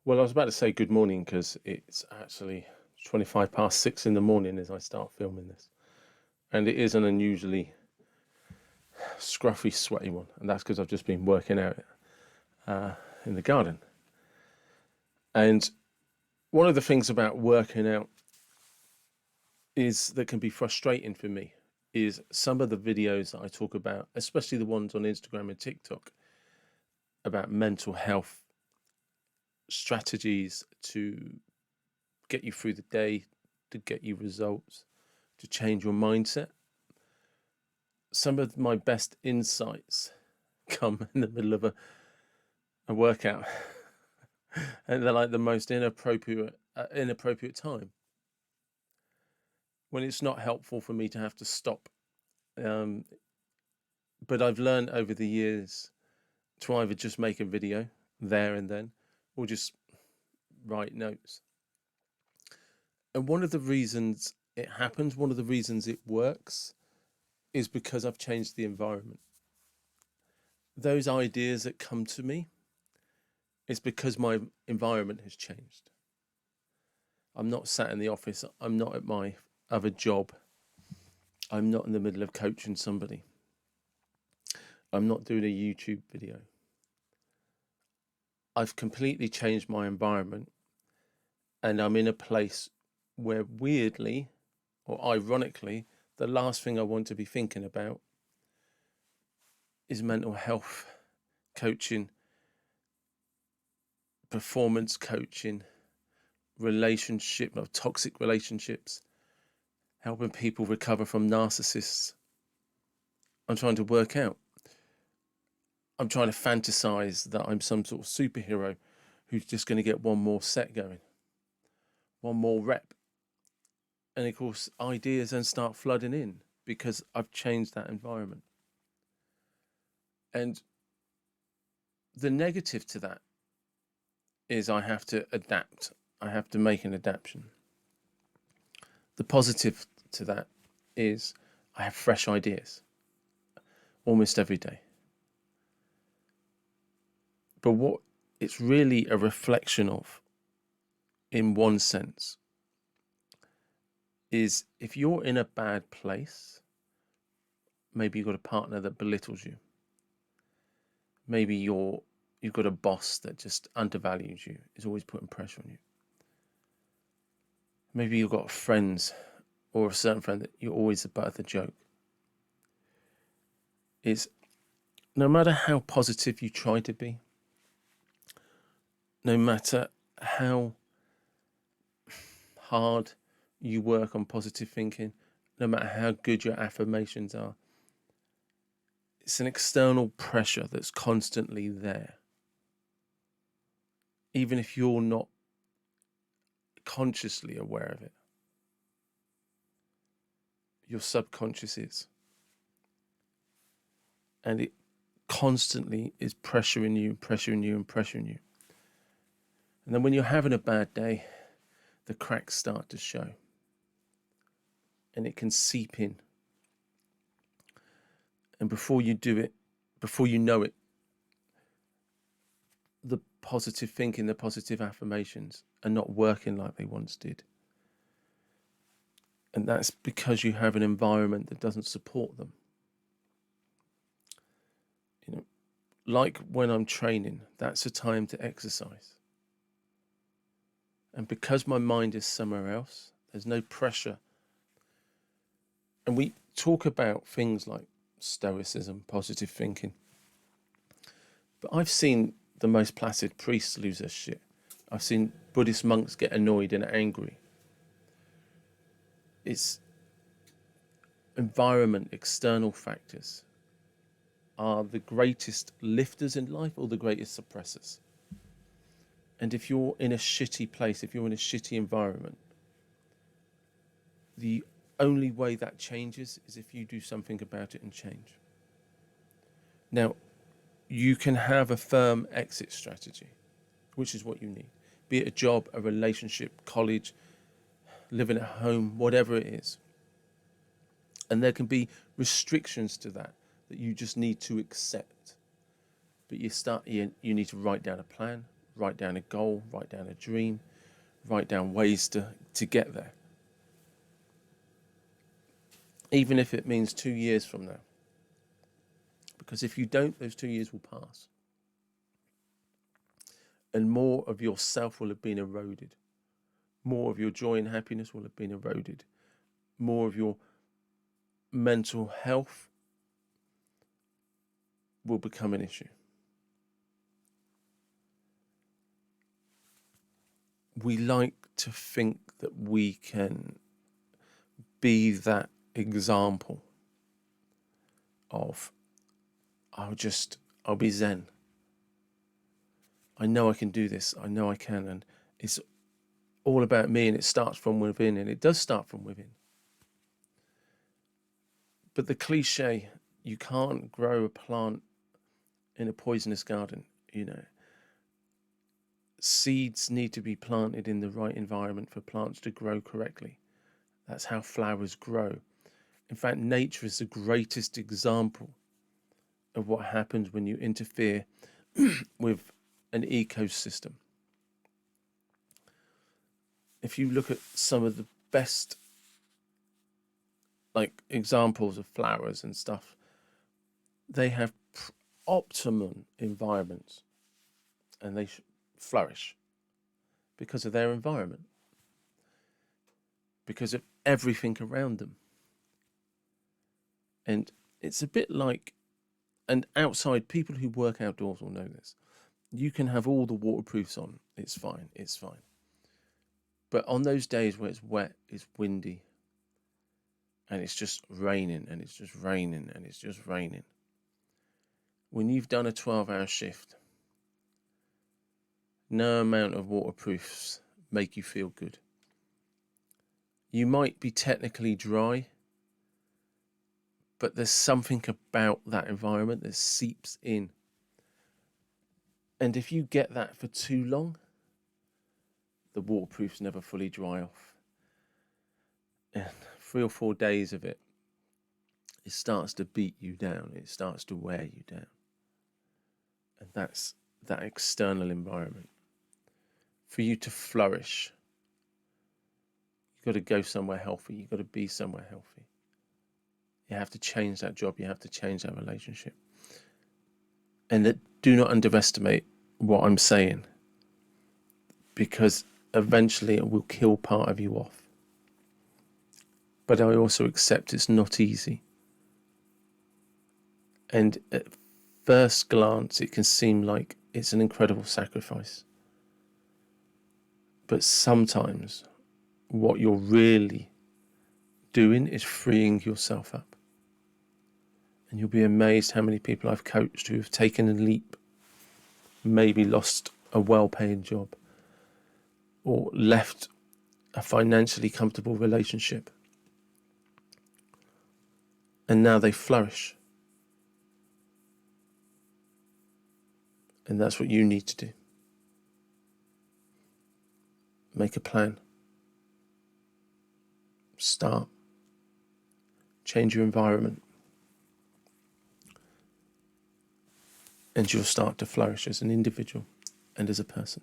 Well, I was about to say good morning because it's actually 25 past 6 in the morning as I start filming this. And it is an unusually scruffy, sweaty one. And that's because I've just been working out in the garden. And one of the things about working out is that can be frustrating for me is some of the videos that I talk about, especially the ones on Instagram and TikTok, about mental health strategies to get you through the day, to get you results, to change your mindset. Some of my best insights come in the middle of a workout, and they're like the most inappropriate time when it's not helpful for me to have to stop. Um, but I've learned over the years to either just make a video there and then, or just write notes. And one of the reasons it happens, one of the reasons it works, is because I've changed the environment. Those ideas that come to me, it's because my environment has changed. I'm not sat in the office. I'm not at my other job. I'm not in the middle of coaching somebody. I'm not doing a YouTube video. I've completely changed my environment, and I'm in a place where, weirdly or ironically, the last thing I want to be thinking about is mental health coaching, performance coaching, toxic relationships, helping people recover from narcissists. I'm trying to work out. I'm trying to fantasize that I'm some sort of superhero who's just going to get one more set going, one more rep. And of course, ideas then start flooding in because I've changed that environment. And the negative to that is I have to adapt. I have to make an adaptation. The positive to that is I have fresh ideas almost every day. But what it's really a reflection of, in one sense, is if you're in a bad place, maybe you've got a partner that belittles you. Maybe you've got a boss that just undervalues you, is always putting pressure on you. Maybe you've got friends or a certain friend that you're always the butt of the joke. Is no matter how positive you try to be, no matter how hard you work on positive thinking, no matter how good your affirmations are, it's an external pressure that's constantly there. Even if you're not consciously aware of it, your subconscious is. And it constantly is pressuring you, pressuring you, and pressuring you. And then when you're having a bad day, the cracks start to show. And it can seep in. And before you know it, the positive thinking, the positive affirmations are not working like they once did. And that's because you have an environment that doesn't support them. Like when I'm training, that's a time to exercise. And because my mind is somewhere else, there's no pressure. And we talk about things like stoicism, positive thinking. But I've seen the most placid priests lose their shit. I've seen Buddhist monks get annoyed and angry. It's environment, external factors are the greatest lifters in life or the greatest suppressors. And if you're in a shitty place, if you're in a shitty environment, the only way that changes is if you do something about it and change. Now, you can have a firm exit strategy, which is what you need. Be it a job, a relationship, college, living at home, whatever it is. And there can be restrictions to that you just need to accept. But you need to write down a plan, write down a goal, write down a dream, write down ways to get there. Even if it means 2 years from now. Because if you don't, those 2 years will pass. And more of yourself will have been eroded. More of your joy and happiness will have been eroded. More of your mental health will become an issue. We like to think that we can be that example of, I'll be Zen. I know I can do this. I know I can. And it's all about me, and it starts from within, and it does start from within. But the cliche, you can't grow a plant in a poisonous garden, Seeds need to be planted in the right environment for plants to grow correctly. That's how flowers grow. In fact, nature is the greatest example of what happens when you interfere with an ecosystem. If you look at some of the best examples of flowers and stuff, they have optimum environments, and they flourish because of their environment, because of everything around them. And it's a bit like, and outside, people who work outdoors will know this. You can have all the waterproofs on. It's fine. But on those days where it's wet, it's windy, and it's just raining, and it's just raining, and it's just raining. When you've done a 12-hour shift, no amount of waterproofs make you feel good. You might be technically dry, but there's something about that environment that seeps in. And if you get that for too long, the waterproofs never fully dry off. And 3 or 4 days of it starts to beat you down. It starts to wear you down. And that's that external environment. For you to flourish, you've got to go somewhere healthy. You've got to be somewhere healthy. You have to change that job. You have to change that relationship. And do not underestimate what I'm saying, because eventually it will kill part of you off. But I also accept it's not easy. And at first glance, it can seem like it's an incredible sacrifice. But sometimes what you're really doing is freeing yourself up. And you'll be amazed how many people I've coached who have taken a leap, maybe lost a well-paid job, or left a financially comfortable relationship, and now they flourish. And that's what you need to do. Make a plan. Start. Change your environment. And you'll start to flourish as an individual and as a person.